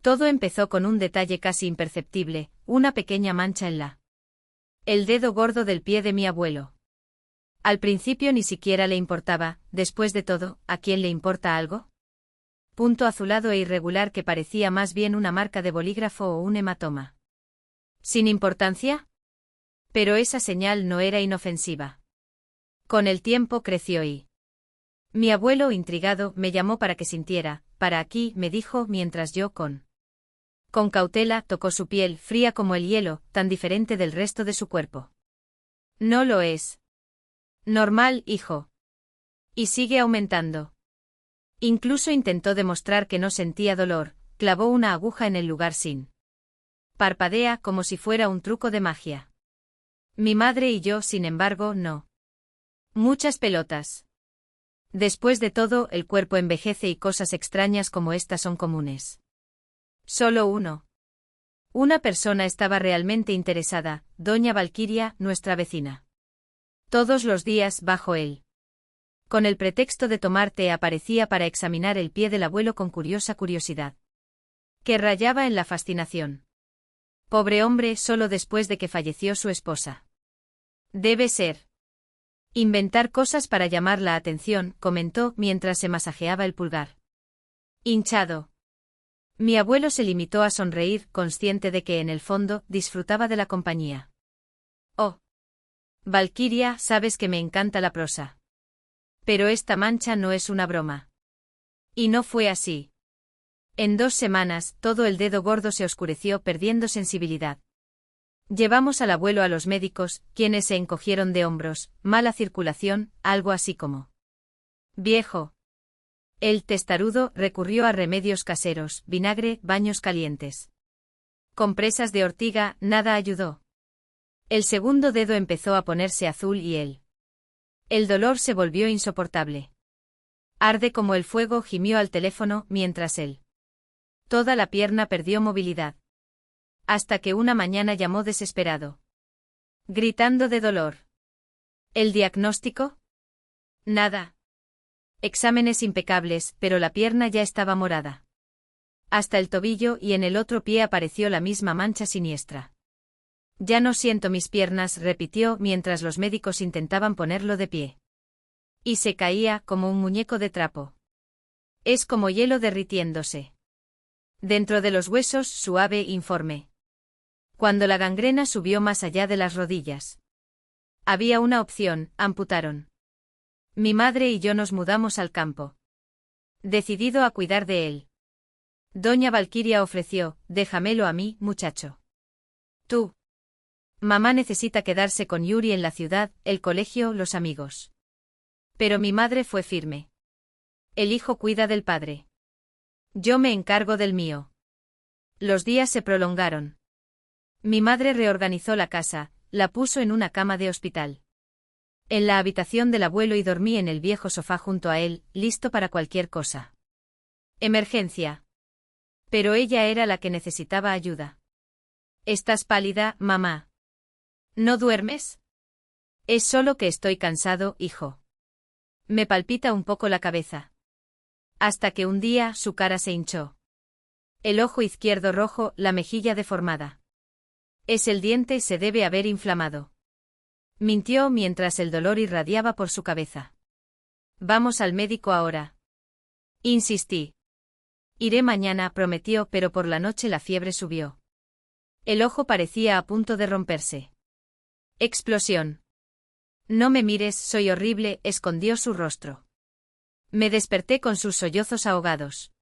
Todo empezó con un detalle casi imperceptible, una pequeña mancha en el dedo gordo del pie de mi abuelo. Al principio ni siquiera le importaba, después de todo, ¿a quién le importa algo? Punto azulado e irregular que parecía más bien una marca de bolígrafo o un hematoma. ¿Sin importancia? Pero esa señal no era inofensiva. Con el tiempo creció y... Mi abuelo, intrigado, me llamó para que sintiera, para aquí, me dijo mientras yo con cautela tocó su piel, fría como el hielo, tan diferente del resto de su cuerpo. No lo es. Normal, hijo. Y sigue aumentando. Incluso intentó demostrar que no sentía dolor, clavó una aguja en el lugar sin parpadea como si fuera un truco de magia. Mi madre y yo, sin embargo, no. Muchas pelotas. Después de todo, el cuerpo envejece y cosas extrañas como estas son comunes. Solo uno. Una persona estaba realmente interesada, doña Valquiria, nuestra vecina. Todos los días bajo él. Con el pretexto de tomar té aparecía para examinar el pie del abuelo con curiosa curiosidad. Que rayaba en la fascinación. Pobre hombre, solo después de que falleció su esposa. Debe ser. Inventar cosas para llamar la atención, comentó mientras se masajeaba el pulgar. Hinchado. Mi abuelo se limitó a sonreír, consciente de que en el fondo disfrutaba de la compañía. Oh. Valquiria, sabes que me encanta la prosa. Pero esta mancha no es una broma. Y no fue así. En 2 semanas, todo el dedo gordo se oscureció perdiendo sensibilidad. Llevamos al abuelo a los médicos, quienes se encogieron de hombros, mala circulación, algo así como. Viejo. El testarudo recurrió a remedios caseros, vinagre, baños calientes. Compresas de ortiga, nada ayudó. El segundo dedo empezó a ponerse azul y el dolor se volvió insoportable. Arde como el fuego, gimió al teléfono mientras toda la pierna perdió movilidad. Hasta que una mañana llamó desesperado. Gritando de dolor. ¿El diagnóstico? Nada. Exámenes impecables, pero la pierna ya estaba morada. Hasta el tobillo y en el otro pie apareció la misma mancha siniestra. Ya no siento mis piernas, repitió mientras los médicos intentaban ponerlo de pie. Y se caía como un muñeco de trapo. Es como hielo derritiéndose. Dentro de los huesos, suave, informe. Cuando la gangrena subió más allá de las rodillas. Había una opción, amputaron. Mi madre y yo nos mudamos al campo. Decidido a cuidar de él. Doña Valquiria ofreció, déjamelo a mí, muchacho. Tú. Mamá necesita quedarse con Yuri en la ciudad, el colegio, los amigos. Pero mi madre fue firme. El hijo cuida del padre. Yo me encargo del mío. Los días se prolongaron. Mi madre reorganizó la casa, la puso en una cama de hospital. En la habitación del abuelo y dormí en el viejo sofá junto a él, listo para cualquier cosa. Emergencia. Pero ella era la que necesitaba ayuda. ¿Estás pálida, mamá? ¿No duermes? Es solo que estoy cansado, hijo. Me palpita un poco la cabeza. Hasta que un día su cara se hinchó. El ojo izquierdo rojo, la mejilla deformada. Es el diente, se debe haber inflamado. Mintió mientras el dolor irradiaba por su cabeza. Vamos al médico ahora. Insistí. Iré mañana, prometió, pero por la noche la fiebre subió. El ojo parecía a punto de romperse. Explosión. No me mires, soy horrible, escondió su rostro. Me desperté con sus sollozos ahogados.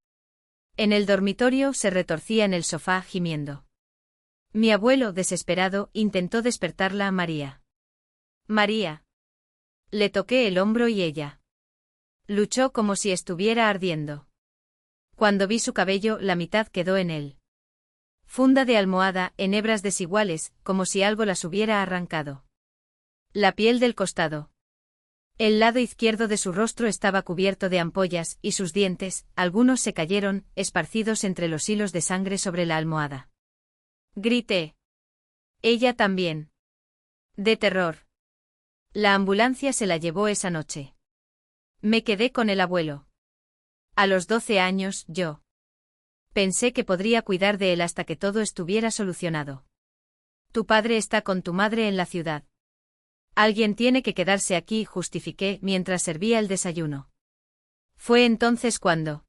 En el dormitorio se retorcía en el sofá gimiendo. Mi abuelo, desesperado, intentó despertarla a María. María. Le toqué el hombro y ella luchó como si estuviera ardiendo. Cuando vi su cabello, la mitad quedó en él. Funda de almohada, en hebras desiguales, como si algo las hubiera arrancado. La piel del costado. El lado izquierdo de su rostro estaba cubierto de ampollas, y sus dientes, algunos se cayeron, esparcidos entre los hilos de sangre sobre la almohada. Grité. Ella también. De terror. La ambulancia se la llevó esa noche. Me quedé con el abuelo. A los 12 años, yo Pensé que podría cuidar de él hasta que todo estuviera solucionado. Tu padre está con tu madre en la ciudad. Alguien tiene que quedarse aquí, justifiqué mientras servía el desayuno. Fue entonces cuando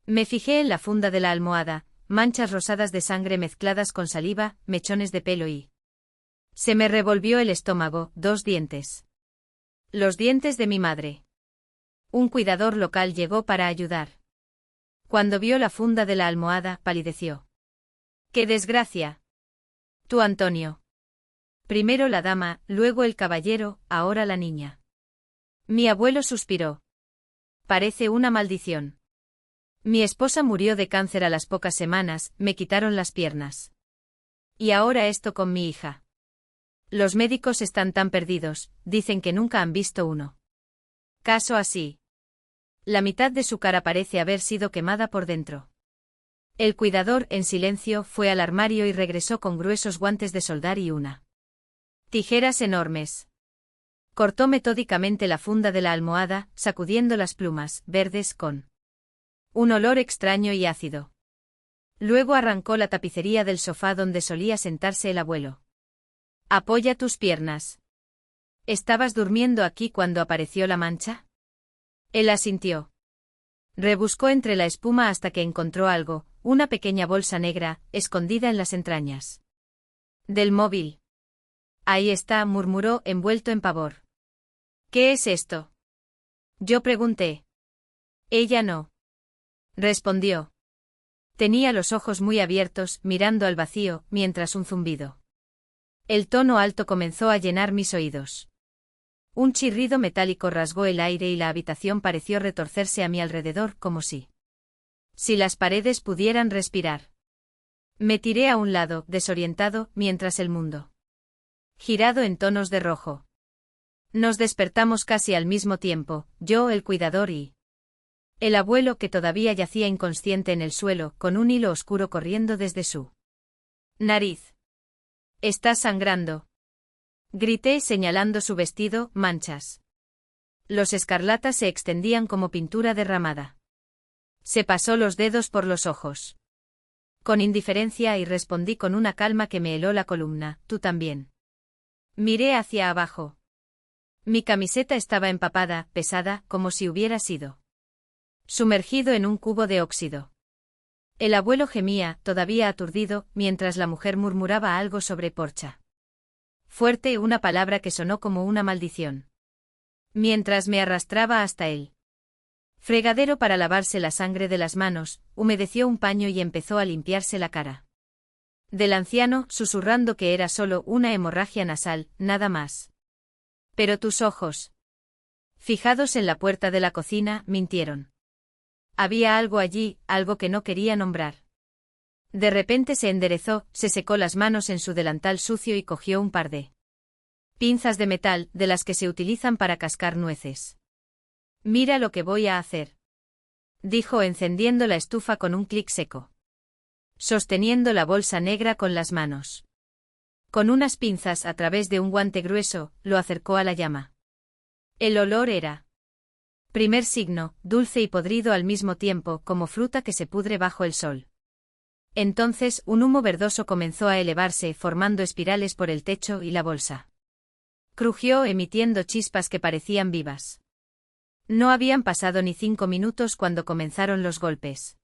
me fijé en la funda de la almohada, manchas rosadas de sangre mezcladas con saliva, mechones de pelo y... Se me revolvió el estómago, 2 dientes. Los dientes de mi madre. Un cuidador local llegó para ayudar. Cuando vio la funda de la almohada, palideció. ¡Qué desgracia! Tú, Antonio. Primero la dama, luego el caballero, ahora la niña. Mi abuelo suspiró. Parece una maldición. Mi esposa murió de cáncer a las pocas semanas, me quitaron las piernas. Y ahora esto con mi hija. Los médicos están tan perdidos, dicen que nunca han visto uno. Caso así. La mitad de su cara parece haber sido quemada por dentro. El cuidador, en silencio, fue al armario y regresó con gruesos guantes de soldar y una. Tijeras enormes. Cortó metódicamente la funda de la almohada, sacudiendo las plumas, verdes con un olor extraño y ácido. Luego arrancó la tapicería del sofá donde solía sentarse el abuelo. Apoya tus piernas. ¿Estabas durmiendo aquí cuando apareció la mancha? Él asintió. Rebuscó entre la espuma hasta que encontró algo, una pequeña bolsa negra, escondida en las entrañas del móvil. Ahí está, murmuró, envuelto en pavor. ¿Qué es esto? Yo pregunté. Ella no. Respondió. Tenía los ojos muy abiertos, mirando al vacío, mientras un zumbido. El tono alto comenzó a llenar mis oídos. Un chirrido metálico rasgó el aire y la habitación pareció retorcerse a mi alrededor como si las paredes pudieran respirar. Me tiré a un lado, desorientado, mientras el mundo girado en tonos de rojo. Nos despertamos casi al mismo tiempo, yo, el cuidador y el abuelo, que todavía yacía inconsciente en el suelo, con un hilo oscuro corriendo desde su nariz. «Estás sangrando», grité señalando su vestido, manchas. Los escarlatas se extendían como pintura derramada. Se pasó los dedos por los ojos. Con indiferencia, y respondí con una calma que me heló la columna, «Tú también». Miré hacia abajo. Mi camiseta estaba empapada, pesada, como si hubiera sido sumergido en un cubo de óxido. El abuelo gemía, todavía aturdido, mientras la mujer murmuraba algo sobre Porcha. Fuerte, una palabra que sonó como una maldición. Mientras me arrastraba hasta él. Fregadero para lavarse la sangre de las manos, humedeció un paño y empezó a limpiarse la cara. Del anciano, susurrando que era solo una hemorragia nasal, nada más. Pero tus ojos, fijados en la puerta de la cocina, mintieron. Había algo allí, algo que no quería nombrar. De repente se enderezó, se secó las manos en su delantal sucio y cogió un par de pinzas de metal, de las que se utilizan para cascar nueces. Mira lo que voy a hacer, dijo encendiendo la estufa con un clic seco. Sosteniendo la bolsa negra con las manos. Con unas pinzas a través de un guante grueso, lo acercó a la llama. El olor era primer signo, dulce y podrido al mismo tiempo, como fruta que se pudre bajo el sol. Entonces, un humo verdoso comenzó a elevarse, formando espirales por el techo y la bolsa. Crujió, emitiendo chispas que parecían vivas. No habían pasado ni 5 minutos cuando comenzaron los golpes.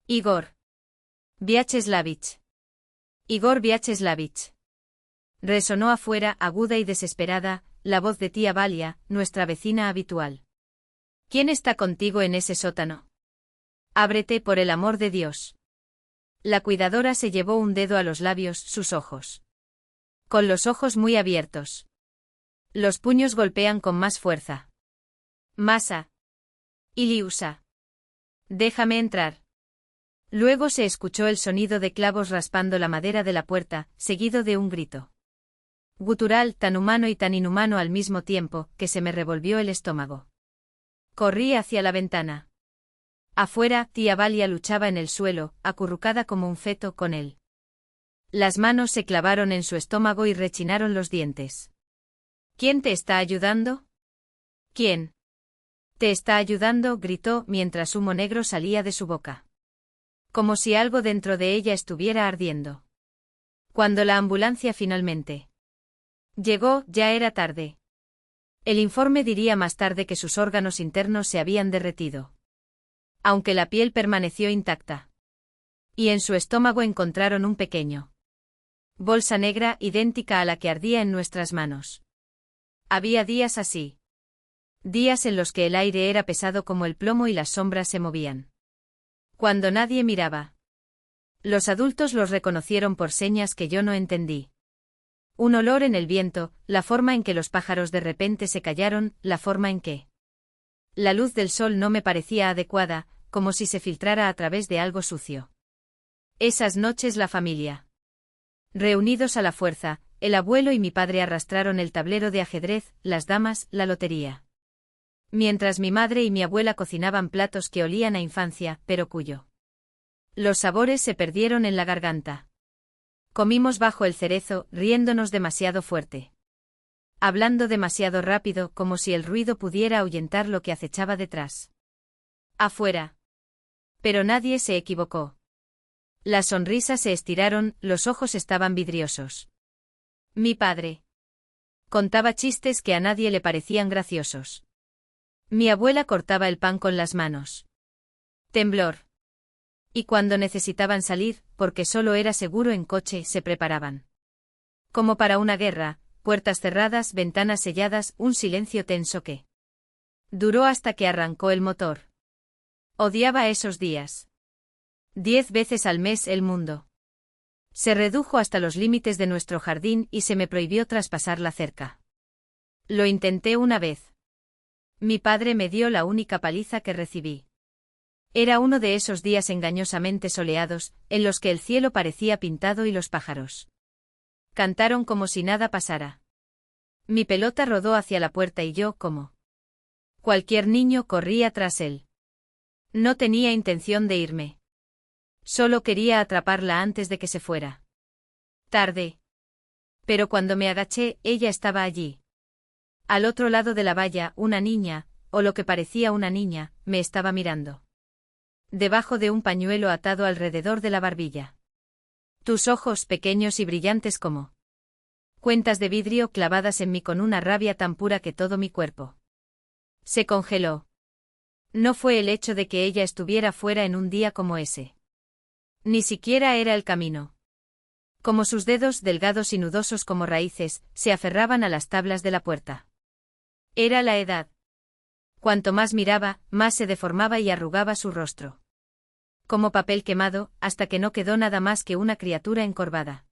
Igor Vyacheslávich. Igor Vyacheslávich. Resonó afuera, aguda y desesperada, la voz de tía Valia, nuestra vecina habitual. ¿Quién está contigo en ese sótano? Ábrete, por el amor de Dios. La cuidadora se llevó un dedo a los labios, sus ojos. Con los ojos muy abiertos. Los puños golpean con más fuerza. Masa. Iliusa. Déjame entrar. Luego se escuchó el sonido de clavos raspando la madera de la puerta, seguido de un grito gutural, tan humano y tan inhumano al mismo tiempo, que se me revolvió el estómago. Corrí hacia la ventana. Afuera, tía Valia luchaba en el suelo, acurrucada como un feto, con él. Las manos se clavaron en su estómago y rechinaron los dientes. ¿Quién te está ayudando? ¿Quién te está ayudando?, gritó, mientras humo negro salía de su boca. Como si algo dentro de ella estuviera ardiendo. Cuando la ambulancia finalmente llegó, ya era tarde. El informe diría más tarde que sus órganos internos se habían derretido. Aunque la piel permaneció intacta. Y en su estómago encontraron un pequeño bolsa negra idéntica a la que ardía en nuestras manos. Había días así. Días en los que el aire era pesado como el plomo y las sombras se movían. Cuando nadie miraba. Los adultos los reconocieron por señas que yo no entendí. Un olor en el viento, la forma en que los pájaros de repente se callaron, la forma en que la luz del sol no me parecía adecuada, como si se filtrara a través de algo sucio. Esas noches la familia. Reunidos a la fuerza, el abuelo y mi padre arrastraron el tablero de ajedrez, las damas, la lotería. Mientras mi madre y mi abuela cocinaban platos que olían a infancia, pero cuyo los sabores se perdieron en la garganta. Comimos bajo el cerezo, riéndonos demasiado fuerte. Hablando demasiado rápido, como si el ruido pudiera ahuyentar lo que acechaba detrás. Afuera. Pero nadie se equivocó. Las sonrisas se estiraron, los ojos estaban vidriosos. Mi padre contaba chistes que a nadie le parecían graciosos. Mi abuela cortaba el pan con las manos. Temblor. Y cuando necesitaban salir, porque solo era seguro en coche, se preparaban. Como para una guerra, puertas cerradas, ventanas selladas, un silencio tenso que duró hasta que arrancó el motor. Odiaba esos días. 10 veces al mes el mundo se redujo hasta los límites de nuestro jardín y se me prohibió traspasar la cerca. Lo intenté una vez. Mi padre me dio la única paliza que recibí. Era uno de esos días engañosamente soleados, en los que el cielo parecía pintado y los pájaros cantaron como si nada pasara. Mi pelota rodó hacia la puerta y yo, como cualquier niño, corría tras él. No tenía intención de irme. Solo quería atraparla antes de que se fuera. Tarde. Pero cuando me agaché, ella estaba allí. Al otro lado de la valla, una niña, o lo que parecía una niña, me estaba mirando. Debajo de un pañuelo atado alrededor de la barbilla. Tus ojos, pequeños y brillantes como cuentas de vidrio, clavadas en mí con una rabia tan pura que todo mi cuerpo se congeló. No fue el hecho de que ella estuviera fuera en un día como ese. Ni siquiera era el camino. Como sus dedos, delgados y nudosos como raíces, se aferraban a las tablas de la puerta. Era la edad. Cuanto más miraba, más se deformaba y arrugaba su rostro. Como papel quemado, hasta que no quedó nada más que una criatura encorvada.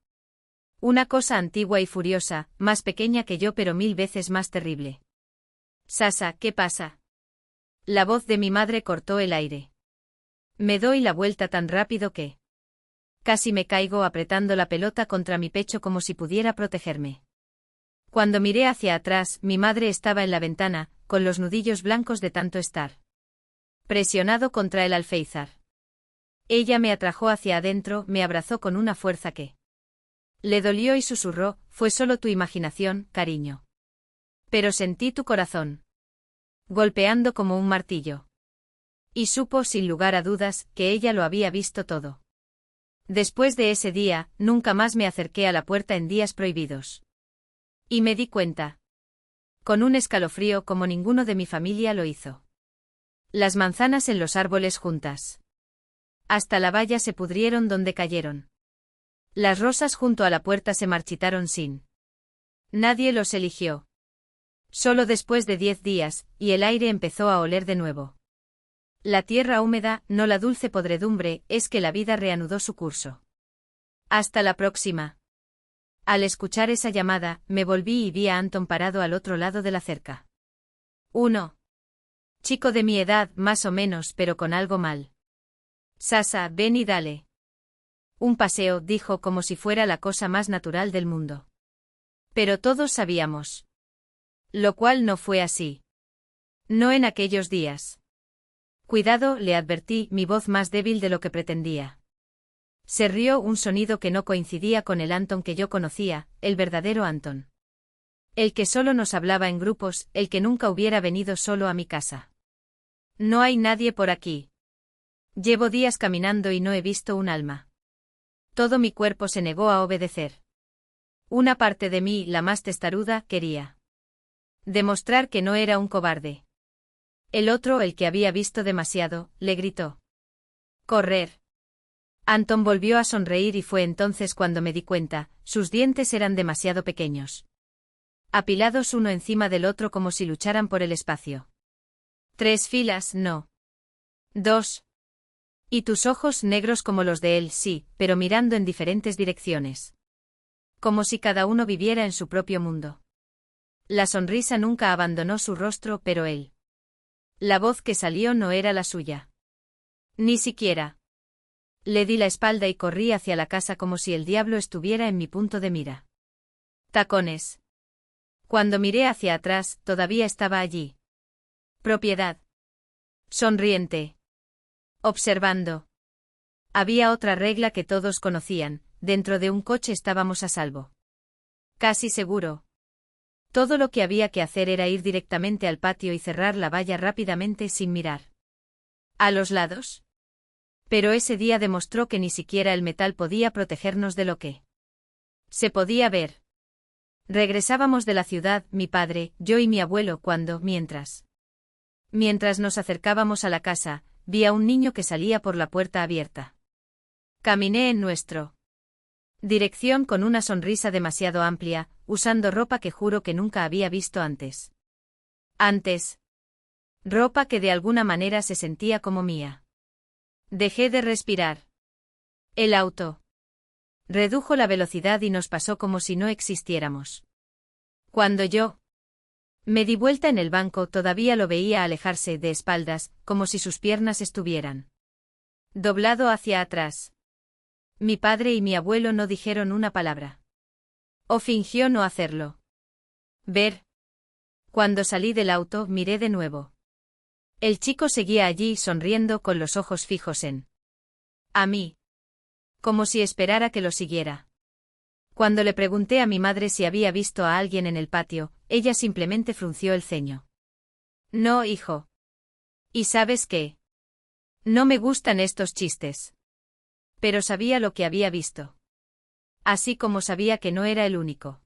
Una cosa antigua y furiosa, más pequeña que yo pero 1000 veces más terrible. Sasa, ¿qué pasa? La voz de mi madre cortó el aire. Me doy la vuelta tan rápido que casi me caigo apretando la pelota contra mi pecho como si pudiera protegerme. Cuando miré hacia atrás, mi madre estaba en la ventana, con los nudillos blancos de tanto estar presionado contra el alféizar. Ella me atrajo hacia adentro, me abrazó con una fuerza que le dolió y susurró, fue solo tu imaginación, cariño. Pero sentí tu corazón golpeando como un martillo. Y supo, sin lugar a dudas, que ella lo había visto todo. Después de ese día, nunca más me acerqué a la puerta en días prohibidos. Y me di cuenta. Con un escalofrío como ninguno de mi familia lo hizo. Las manzanas en los árboles juntas. Hasta la valla se pudrieron donde cayeron. Las rosas junto a la puerta se marchitaron sin. Nadie los eligió. Solo después de 10 días, y el aire empezó a oler de nuevo. La tierra húmeda, no la dulce podredumbre, es que la vida reanudó su curso. Hasta la próxima. Al escuchar esa llamada, me volví y vi a Anton parado al otro lado de la cerca. Uno. Chico de mi edad, más o menos, pero con algo mal. Sasa, ven y dale. Un paseo, dijo como si fuera la cosa más natural del mundo. Pero todos sabíamos. Lo cual no fue así. No en aquellos días. Cuidado, le advertí, mi voz más débil de lo que pretendía. Se rió, un sonido que no coincidía con el Anton que yo conocía, el verdadero Anton. El que solo nos hablaba en grupos, el que nunca hubiera venido solo a mi casa. No hay nadie por aquí. Llevo días caminando y no he visto un alma. Todo mi cuerpo se negó a obedecer. Una parte de mí, la más testaruda, quería demostrar que no era un cobarde. El otro, el que había visto demasiado, le gritó: ¡correr! Anton volvió a sonreír y fue entonces cuando me di cuenta, sus dientes eran demasiado pequeños. Apilados uno encima del otro como si lucharan por el espacio. 3 filas, no. 2. Y tus ojos negros como los de él, sí, pero mirando en diferentes direcciones. Como si cada uno viviera en su propio mundo. La sonrisa nunca abandonó su rostro, pero él. La voz que salió no era la suya. Ni siquiera. Le di la espalda y corrí hacia la casa como si el diablo estuviera en mi punto de mira. Tacones. Cuando miré hacia atrás, todavía estaba allí. Propiedad. Sonriente. Observando. Había otra regla que todos conocían: dentro de un coche estábamos a salvo. Casi seguro. Todo lo que había que hacer era ir directamente al patio y cerrar la valla rápidamente sin mirar a los lados. Pero ese día demostró que ni siquiera el metal podía protegernos de lo que se podía ver. Regresábamos de la ciudad, mi padre, yo y mi abuelo, cuando, mientras nos acercábamos a la casa, vi a un niño que salía por la puerta abierta. Caminé en nuestro dirección con una sonrisa demasiado amplia, usando ropa que juro que nunca había visto antes. Ropa que de alguna manera se sentía como mía. Dejé de respirar. El auto redujo la velocidad y nos pasó como si no existiéramos. Cuando yo me di vuelta en el banco, todavía lo veía alejarse de espaldas, como si sus piernas estuvieran doblado hacia atrás. Mi padre y mi abuelo no dijeron una palabra. O fingió no hacerlo. Cuando salí del auto, miré de nuevo. El chico seguía allí sonriendo con los ojos fijos en a mí. Como si esperara que lo siguiera. Cuando le pregunté a mi madre si había visto a alguien en el patio, ella simplemente frunció el ceño. No, hijo. ¿Y sabes qué? No me gustan estos chistes. Pero sabía lo que había visto. Así como sabía que no era el único.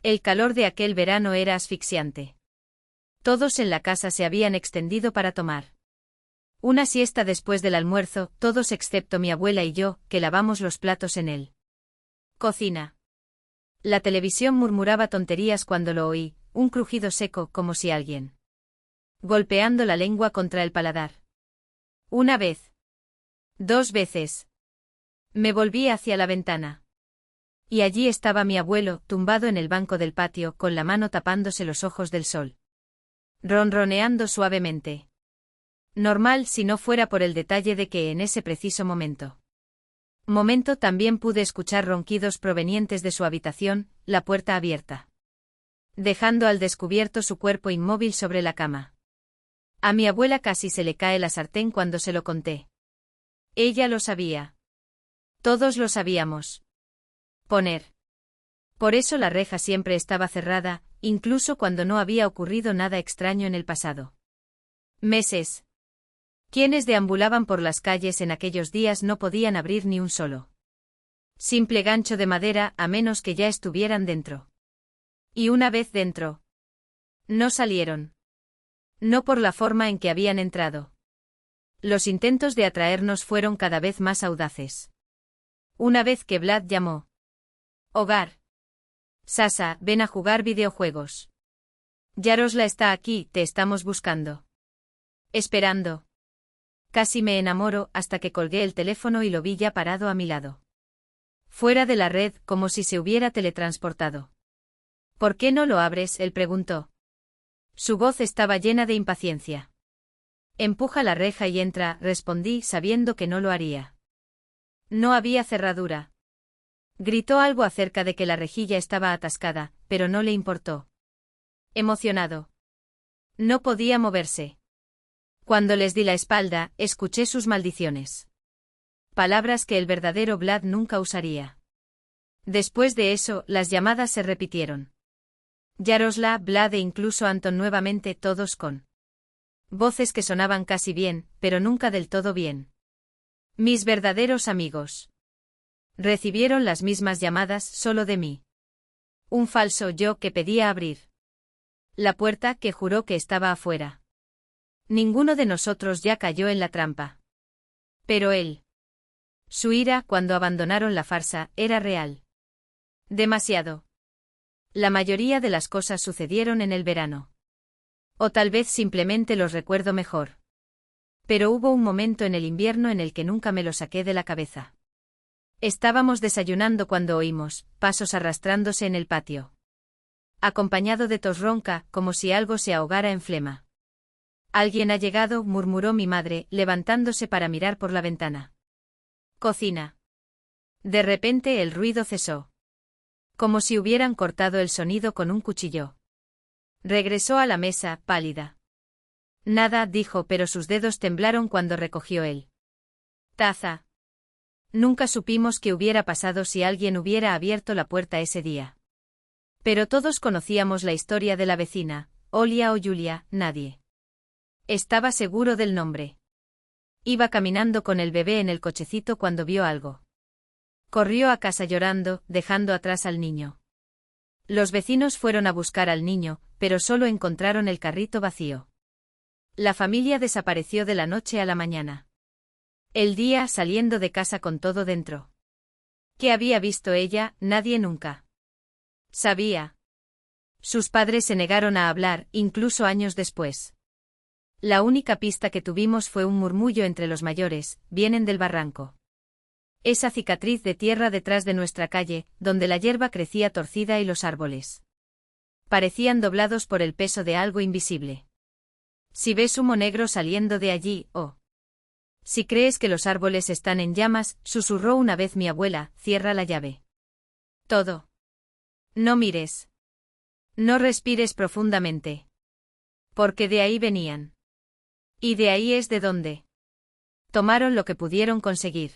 El calor de aquel verano era asfixiante. Todos en la casa se habían extendido para tomar una siesta después del almuerzo, todos excepto mi abuela y yo, que lavamos los platos en él. Cocina. La televisión murmuraba tonterías cuando lo oí, un crujido seco como si alguien golpeando la lengua contra el paladar. Una vez. 2 veces. Me volví hacia la ventana. Y allí estaba mi abuelo, tumbado en el banco del patio, con la mano tapándose los ojos del sol. Ronroneando suavemente. Normal si no fuera por el detalle de que en ese preciso momento también pude escuchar ronquidos provenientes de su habitación, la puerta abierta, dejando al descubierto su cuerpo inmóvil sobre la cama. A mi abuela casi se le cae la sartén cuando se lo conté. Ella lo sabía. Todos lo sabíamos. Por eso la reja siempre estaba cerrada, incluso cuando no había ocurrido nada extraño en el pasado. Meses. Quienes deambulaban por las calles en aquellos días no podían abrir ni un solo simple gancho de madera a menos que ya estuvieran dentro. Y una vez dentro, no salieron. No por la forma en que habían entrado. Los intentos de atraernos fueron cada vez más audaces. Una vez que Vlad llamó. Hogar. Sasa, ven a jugar videojuegos. Yarosla está aquí, te estamos buscando. Esperando. Casi me enamoro hasta que colgué el teléfono y lo vi ya parado a mi lado. Fuera de la red, como si se hubiera teletransportado. ¿Por qué no lo abres?, él preguntó. Su voz estaba llena de impaciencia. Empuja la reja y entra, respondí sabiendo que no lo haría. No había cerradura. Gritó algo acerca de que la rejilla estaba atascada, pero no le importó. Emocionado. No podía moverse. Cuando les di la espalda, escuché sus maldiciones. Palabras que el verdadero Vlad nunca usaría. Después de eso, las llamadas se repitieron. Yaroslav, Vlad e incluso Anton nuevamente, todos con voces que sonaban casi bien, pero nunca del todo bien. Mis verdaderos amigos. Recibieron las mismas llamadas solo de mí. Un falso yo que pedía abrir la puerta que juró que estaba afuera. Ninguno de nosotros ya cayó en la trampa. Pero él. Su ira cuando abandonaron la farsa era real. Demasiado. La mayoría de las cosas sucedieron en el verano. O tal vez simplemente los recuerdo mejor. Pero hubo un momento en el invierno en el que nunca me lo saqué de la cabeza. Estábamos desayunando cuando oímos pasos arrastrándose en el patio. Acompañado de tos ronca, como si algo se ahogara en flema. Alguien ha llegado, murmuró mi madre, levantándose para mirar por la ventana. Cocina. De repente el ruido cesó. Como si hubieran cortado el sonido con un cuchillo. Regresó a la mesa, pálida. Nada, dijo, pero sus dedos temblaron cuando recogió el taza. Nunca supimos qué hubiera pasado si alguien hubiera abierto la puerta ese día. Pero todos conocíamos la historia de la vecina, Olia o Julia, nadie estaba seguro del nombre. Iba caminando con el bebé en el cochecito cuando vio algo. Corrió a casa llorando, dejando atrás al niño. Los vecinos fueron a buscar al niño, pero solo encontraron el carrito vacío. La familia desapareció de la noche a la mañana. El día saliendo de casa con todo dentro. ¿Qué había visto ella? Nadie nunca sabía. Sus padres se negaron a hablar, incluso años después. La única pista que tuvimos fue un murmullo entre los mayores, vienen del barranco. Esa cicatriz de tierra detrás de nuestra calle, donde la hierba crecía torcida y los árboles parecían doblados por el peso de algo invisible. Si ves humo negro saliendo de allí, si crees que los árboles están en llamas, susurró una vez mi abuela, cierra la llave. Todo. No mires. No respires profundamente. Porque de ahí venían. Y de ahí es de donde tomaron lo que pudieron conseguir.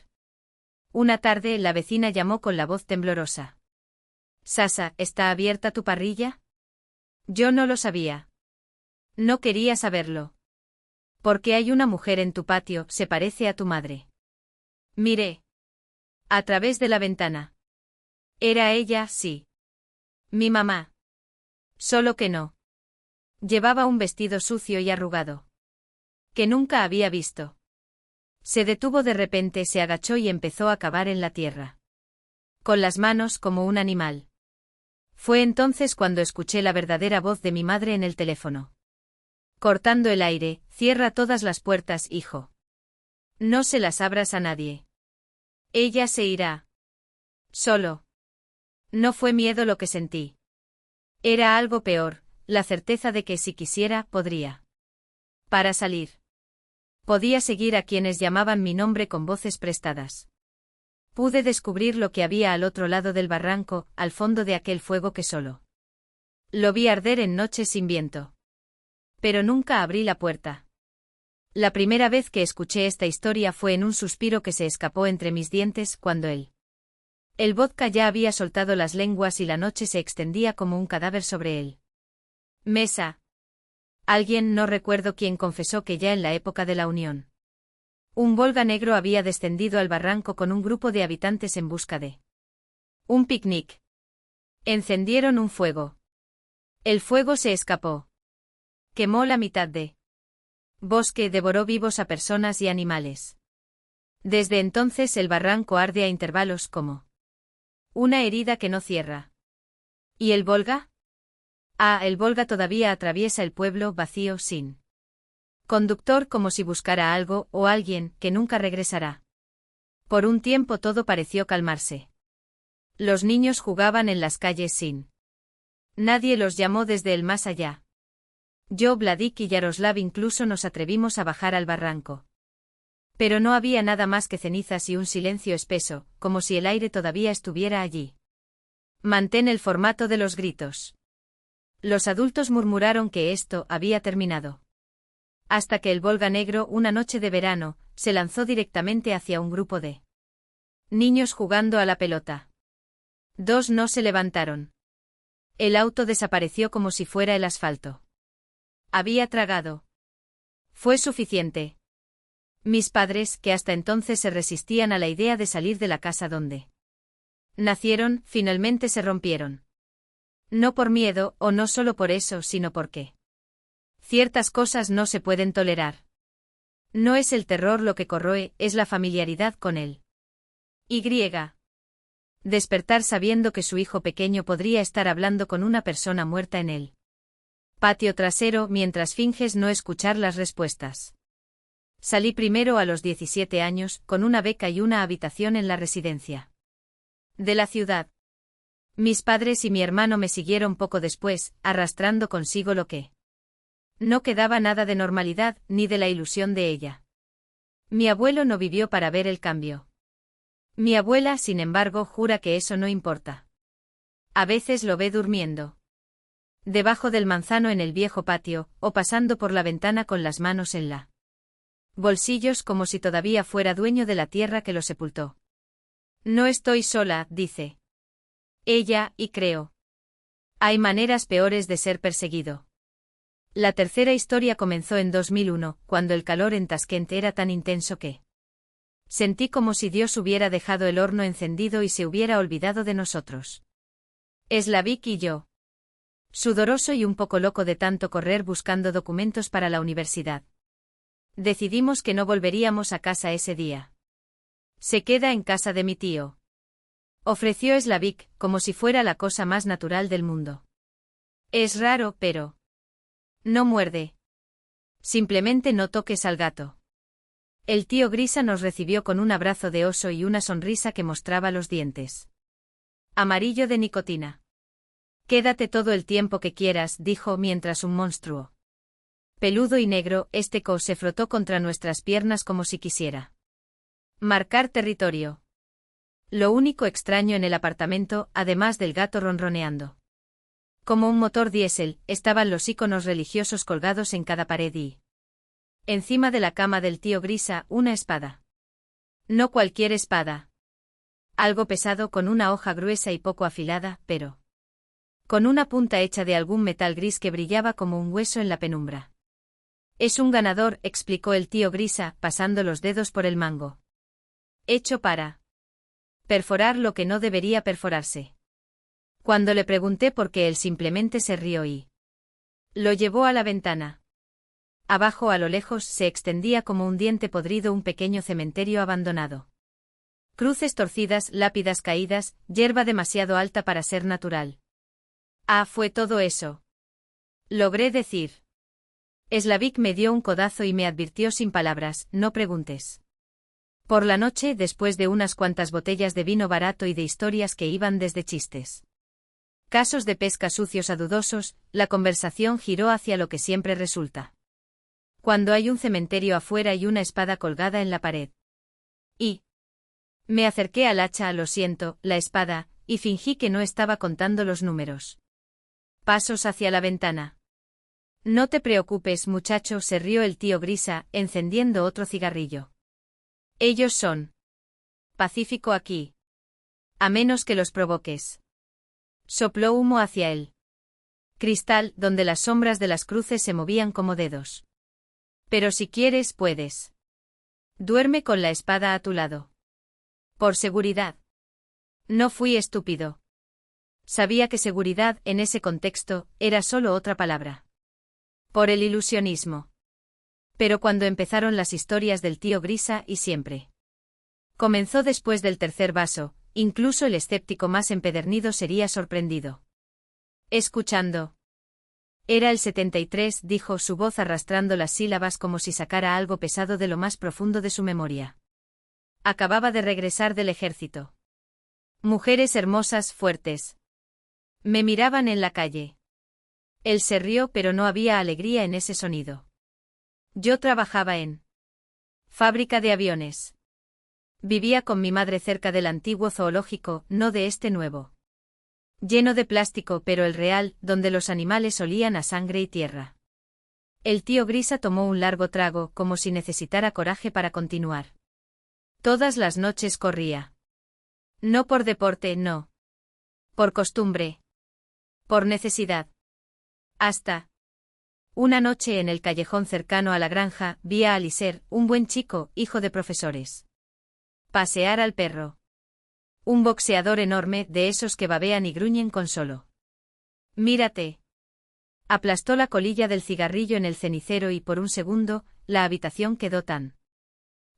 Una tarde la vecina llamó con la voz temblorosa. Sasa, ¿está abierta tu parrilla? Yo no lo sabía. No quería saberlo. Porque hay una mujer en tu patio, se parece a tu madre. Miré. A través de la ventana. Era ella, sí. Mi mamá. Solo que no. Llevaba un vestido sucio y arrugado. Que nunca había visto. Se detuvo de repente, se agachó y empezó a cavar en la tierra. Con las manos como un animal. Fue entonces cuando escuché la verdadera voz de mi madre en el teléfono. Cortando el aire, cierra todas las puertas, hijo. No se las abras a nadie. Ella se irá. Solo. No fue miedo lo que sentí. Era algo peor, la certeza de que si quisiera, podría. Para salir. Podía seguir a quienes llamaban mi nombre con voces prestadas. Pude descubrir lo que había al otro lado del barranco, al fondo de aquel fuego que solo lo vi arder en noches sin viento. Pero nunca abrí la puerta. La primera vez que escuché esta historia fue en un suspiro que se escapó entre mis dientes cuando el vodka ya había soltado las lenguas y la noche se extendía como un cadáver sobre él. Mesa. Alguien, no recuerdo quién, confesó que ya en la época de la Unión. Un Volga negro había descendido al barranco con un grupo de habitantes en busca de un picnic. Encendieron un fuego. El fuego se escapó. Quemó la mitad de bosque, devoró vivos a personas y animales. Desde entonces el barranco arde a intervalos como una herida que no cierra. ¿Y el Volga? El Volga todavía atraviesa el pueblo vacío sin conductor, como si buscara algo o alguien que nunca regresará. Por un tiempo todo pareció calmarse. Los niños jugaban en las calles sin nadie los llamó desde el más allá. Yo, Vladik y Yaroslav incluso nos atrevimos a bajar al barranco. Pero no había nada más que cenizas y un silencio espeso, como si el aire todavía estuviera allí. Mantén el formato de los gritos. Los adultos murmuraron que esto había terminado. Hasta que el Volga negro, una noche de verano, se lanzó directamente hacia un grupo de niños jugando a la pelota. Dos no se levantaron. El auto desapareció como si fuera el asfalto. Había tragado. Fue suficiente. Mis padres, que hasta entonces se resistían a la idea de salir de la casa donde nacieron, finalmente se rompieron. No por miedo, o no solo por eso, sino porque ciertas cosas no se pueden tolerar. No es el terror lo que corroe, es la familiaridad con él. Y. Despertar sabiendo que su hijo pequeño podría estar hablando con una persona muerta en el patio trasero mientras finges no escuchar las respuestas. Salí primero a los 17 años, con una beca y una habitación en la residencia de la ciudad. Mis padres y mi hermano me siguieron poco después, arrastrando consigo lo que no quedaba nada de normalidad, ni de la ilusión de ella. Mi abuelo no vivió para ver el cambio. Mi abuela, sin embargo, jura que eso no importa. A veces lo ve durmiendo debajo del manzano en el viejo patio, o pasando por la ventana con las manos en la bolsillos como si todavía fuera dueño de la tierra que lo sepultó. No estoy sola, dice ella, y creo. Hay maneras peores de ser perseguido. La tercera historia comenzó en 2001, cuando el calor en Tashkent era tan intenso que sentí como si Dios hubiera dejado el horno encendido y se hubiera olvidado de nosotros. Slavik y yo. Sudoroso y un poco loco de tanto correr buscando documentos para la universidad. Decidimos que no volveríamos a casa ese día. Se queda en casa de mi tío. Ofreció Slavik, como si fuera la cosa más natural del mundo. Es raro, pero no muerde. Simplemente no toques al gato. El tío Grisa nos recibió con un abrazo de oso y una sonrisa que mostraba los dientes. Amarillo de nicotina. Quédate todo el tiempo que quieras, dijo mientras un monstruo peludo y negro, se frotó contra nuestras piernas como si quisiera marcar territorio. Lo único extraño en el apartamento, además del gato ronroneando como un motor diésel, estaban los iconos religiosos colgados en cada pared y encima de la cama del tío Grisa, una espada. No cualquier espada. Algo pesado con una hoja gruesa y poco afilada, pero con una punta hecha de algún metal gris que brillaba como un hueso en la penumbra. Es un ganador, explicó el tío Grisa, pasando los dedos por el mango. Hecho para perforar lo que no debería perforarse. Cuando le pregunté por qué, él simplemente se rió y lo llevó a la ventana. Abajo a lo lejos se extendía como un diente podrido un pequeño cementerio abandonado. Cruces torcidas, lápidas caídas, hierba demasiado alta para ser natural. Ah, fue todo eso. Logré decir. Slavik me dio un codazo y me advirtió sin palabras, no preguntes. Por la noche, después de unas cuantas botellas de vino barato y de historias que iban desde chistes, casos de pesca sucios a dudosos, la conversación giró hacia lo que siempre resulta. Cuando hay un cementerio afuera y una espada colgada en la pared. Y me acerqué al hacha, lo siento, la espada, y fingí que no estaba contando los números. Pasos hacia la ventana. No te preocupes, muchacho, se rió el tío Grisa, encendiendo otro cigarrillo. Ellos son pacífico aquí. A menos que los provoques. Sopló humo hacia él. Cristal, donde las sombras de las cruces se movían como dedos. Pero si quieres, puedes. Duerme con la espada a tu lado. Por seguridad. No fui estúpido. Sabía que seguridad, en ese contexto, era solo otra palabra. Por el ilusionismo. Pero cuando empezaron las historias del tío Grisa, y siempre comenzó después del tercer vaso, incluso el escéptico más empedernido sería sorprendido. Escuchando. Era el 73, dijo, su voz arrastrando las sílabas como si sacara algo pesado de lo más profundo de su memoria. Acababa de regresar del ejército. Mujeres hermosas, fuertes. Me miraban en la calle. Él se rió, pero no había alegría en ese sonido. Yo trabajaba en fábrica de aviones. Vivía con mi madre cerca del antiguo zoológico, no de este nuevo. Lleno de plástico, pero el real, donde los animales olían a sangre y tierra. El tío Grisa tomó un largo trago, como si necesitara coraje para continuar. Todas las noches corría. No por deporte, no. Por costumbre. Por necesidad. Hasta Una noche en el callejón cercano a la granja, vi a Alicer, un buen chico, hijo de profesores, pasear al perro. Un boxeador enorme, de esos que babean y gruñen con solo. Mírate. Aplastó la colilla del cigarrillo en el cenicero y por un segundo, la habitación quedó tan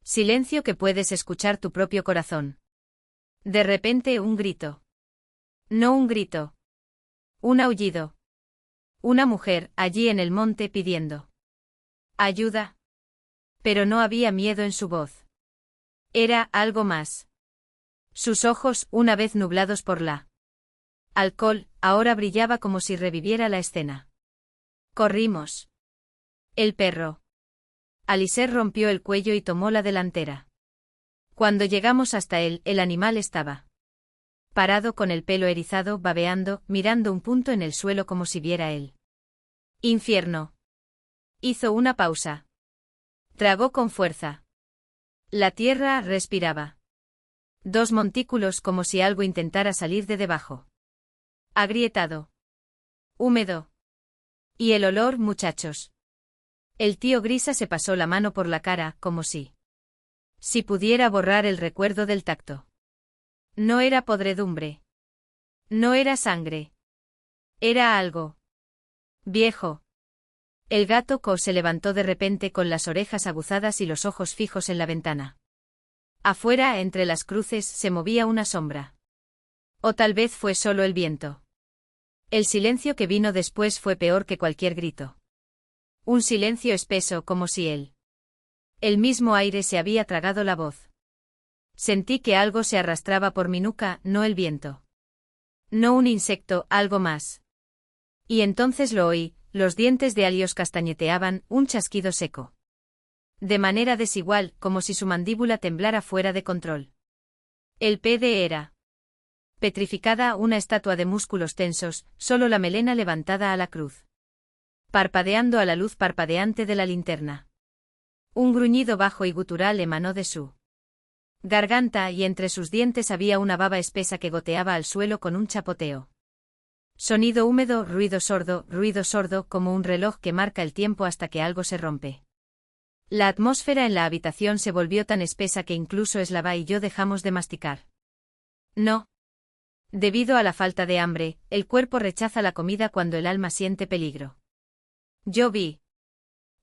silencio que puedes escuchar tu propio corazón. De repente un grito. No un grito. Un aullido. Una mujer, allí en el monte pidiendo ayuda. Pero no había miedo en su voz. Era algo más. Sus ojos, una vez nublados por la alcohol, ahora brillaba como si reviviera la escena. Corrimos. El perro. Alicer rompió el cuello y tomó la delantera. Cuando llegamos hasta él, el animal estaba parado con el pelo erizado, babeando, mirando un punto en el suelo como si viera el infierno. Hizo una pausa. Tragó con fuerza. La tierra respiraba. Dos montículos como si algo intentara salir de debajo. Agrietado. Húmedo. Y el olor, muchachos. El tío Grisa se pasó la mano por la cara, como si pudiera borrar el recuerdo del tacto. No era podredumbre. No era sangre. Era algo viejo. El gato Co se levantó de repente con las orejas aguzadas y los ojos fijos en la ventana. Afuera, entre las cruces, se movía una sombra. O tal vez fue solo el viento. El silencio que vino después fue peor que cualquier grito. Un silencio espeso, como si el mismo aire se había tragado la voz. Sentí que algo se arrastraba por mi nuca, no el viento. No un insecto, algo más. Y entonces lo oí, los dientes de Alios castañeteaban, un chasquido seco. De manera desigual, como si su mandíbula temblara fuera de control. El PD era petrificada, una estatua de músculos tensos, solo la melena levantada a la cruz. Parpadeando a la luz parpadeante de la linterna. Un gruñido bajo y gutural emanó de su garganta y entre sus dientes había una baba espesa que goteaba al suelo con un chapoteo. Sonido húmedo, ruido sordo, como un reloj que marca el tiempo hasta que algo se rompe. La atmósfera en la habitación se volvió tan espesa que incluso Slava y yo dejamos de masticar. No. Debido a la falta de hambre, el cuerpo rechaza la comida cuando el alma siente peligro. Yo vi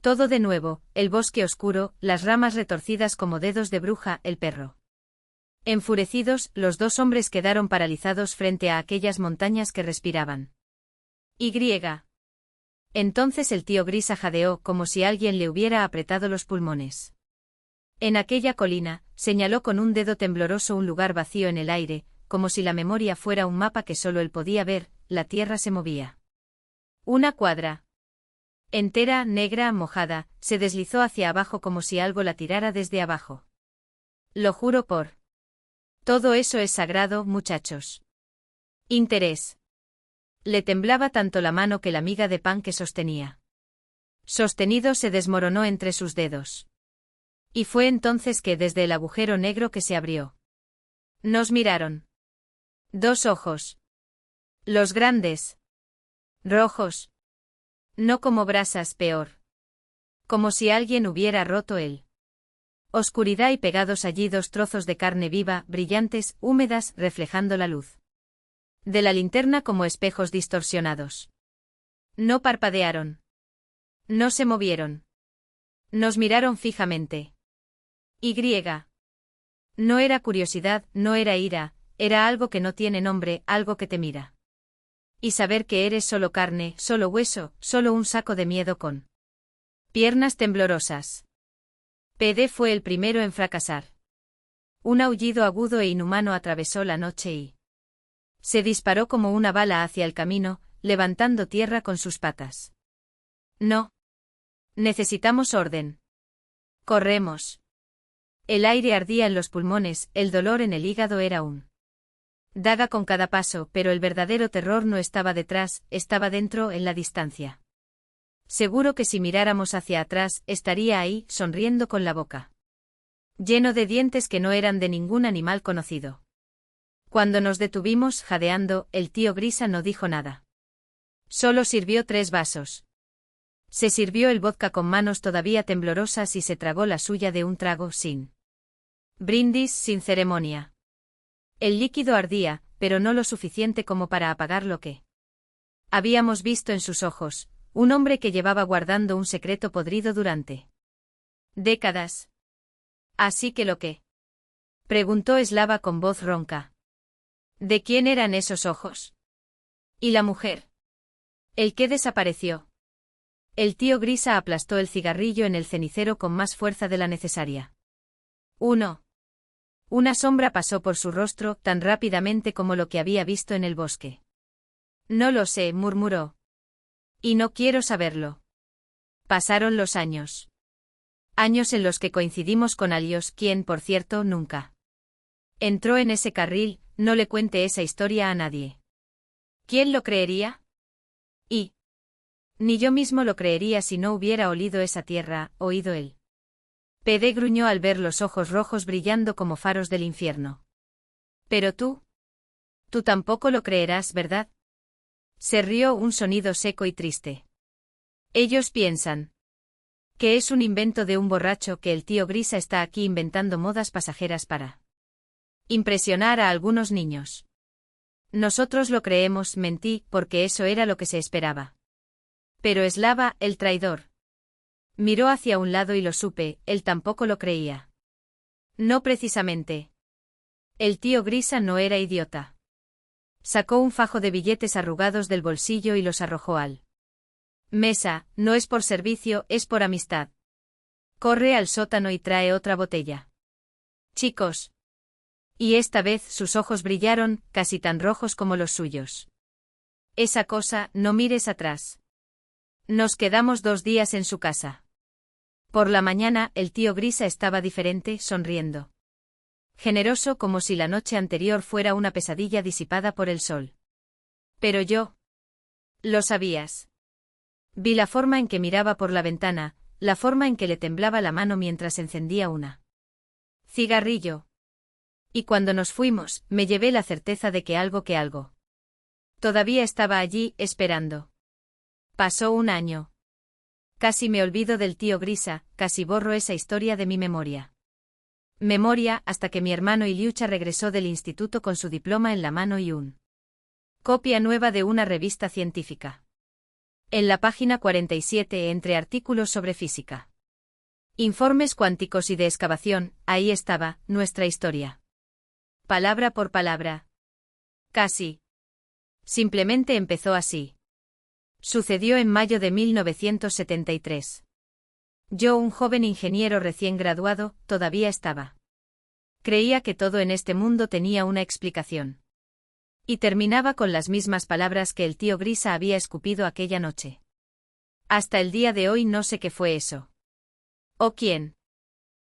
todo de nuevo, el bosque oscuro, las ramas retorcidas como dedos de bruja, el perro. Enfurecidos, los dos hombres quedaron paralizados frente a aquellas montañas que respiraban. Y. Entonces el tío Grisa jadeó como si alguien le hubiera apretado los pulmones. En aquella colina, señaló con un dedo tembloroso un lugar vacío en el aire, como si la memoria fuera un mapa que solo él podía ver, la tierra se movía. Una cuadra entera, negra, mojada, se deslizó hacia abajo como si algo la tirara desde abajo. Lo juro por. Todo eso es sagrado, muchachos. Interés. Le temblaba tanto la mano que la miga de pan que sostenía. Sostenido se desmoronó entre sus dedos. Y fue entonces que desde el agujero negro que se abrió. Nos miraron. Dos ojos. Los grandes. Rojos. No como brasas, peor. Como si alguien hubiera roto él. Oscuridad y pegados allí dos trozos de carne viva, brillantes, húmedas, reflejando la luz de la linterna como espejos distorsionados. No parpadearon. No se movieron. Nos miraron fijamente. Y. No era curiosidad, no era ira, era algo que no tiene nombre, algo que te mira. Y saber que eres solo carne, solo hueso, solo un saco de miedo con piernas temblorosas. PD fue el primero en fracasar. Un aullido agudo e inhumano atravesó la noche y se disparó como una bala hacia el camino, levantando tierra con sus patas. No. Necesitamos orden. Corremos. El aire ardía en los pulmones, el dolor en el hígado era un daga con cada paso, pero el verdadero terror no estaba detrás, estaba dentro, en la distancia. Seguro que si miráramos hacia atrás, estaría ahí, sonriendo con la boca lleno de dientes que no eran de ningún animal conocido. Cuando nos detuvimos, jadeando, el tío Grisa no dijo nada. Solo sirvió 3 vasos. Se sirvió el vodka con manos todavía temblorosas y se tragó la suya de un trago sin brindis, sin ceremonia. El líquido ardía, pero no lo suficiente como para apagar lo que habíamos visto en sus ojos, un hombre que llevaba guardando un secreto podrido durante décadas. ¿Así que lo que? Preguntó Slava con voz ronca. ¿De quién eran esos ojos? ¿Y la mujer? ¿El que desapareció? El tío Grisa aplastó el cigarrillo en el cenicero con más fuerza de la necesaria. Una sombra pasó por su rostro tan rápidamente como lo que había visto en el bosque. No lo sé, murmuró. Y no quiero saberlo. Pasaron los años. Años en los que coincidimos con Alios, quien, por cierto, nunca entró en ese carril. No le cuente esa historia a nadie. ¿Quién lo creería? Y ni yo mismo lo creería si no hubiera olido esa tierra, oído él. Pedé gruñó al ver los ojos rojos brillando como faros del infierno. Pero tú tampoco lo creerás, ¿verdad? Se rió un sonido seco y triste. Ellos piensan que es un invento de un borracho, que el tío Grisa está aquí inventando modas pasajeras para impresionar a algunos niños. Nosotros lo creemos, mentí, porque eso era lo que se esperaba. Pero Slava, el traidor, miró hacia un lado y lo supe, él tampoco lo creía. No precisamente. El tío Grisa no era idiota. Sacó un fajo de billetes arrugados del bolsillo y los arrojó al mesa. No es por servicio, es por amistad. Corre al sótano y trae otra botella. Chicos. Y esta vez sus ojos brillaron, casi tan rojos como los suyos. Esa cosa, no mires atrás. Nos quedamos 2 días en su casa. Por la mañana, el tío Grisa estaba diferente, sonriendo. Generoso, como si la noche anterior fuera una pesadilla disipada por el sol. Pero yo. Lo sabías. Vi la forma en que miraba por la ventana, la forma en que le temblaba la mano mientras encendía una cigarrillo. Y cuando nos fuimos, me llevé la certeza de que algo todavía estaba allí, esperando. Pasó un año. Casi me olvido del tío Grisa, casi borro esa historia de mi memoria. Hasta que mi hermano Iliucha regresó del instituto con su diploma en la mano y un copia nueva de una revista científica. En la página 47, entre artículos sobre física, informes cuánticos y de excavación, ahí estaba, nuestra historia. Palabra por palabra. Casi. Simplemente empezó así. Sucedió en mayo de 1973. Yo, un joven ingeniero recién graduado, todavía estaba. Creía que todo en este mundo tenía una explicación. Y terminaba con las mismas palabras que el tío Grisa había escupido aquella noche. Hasta el día de hoy no sé qué fue eso. ¿O quién?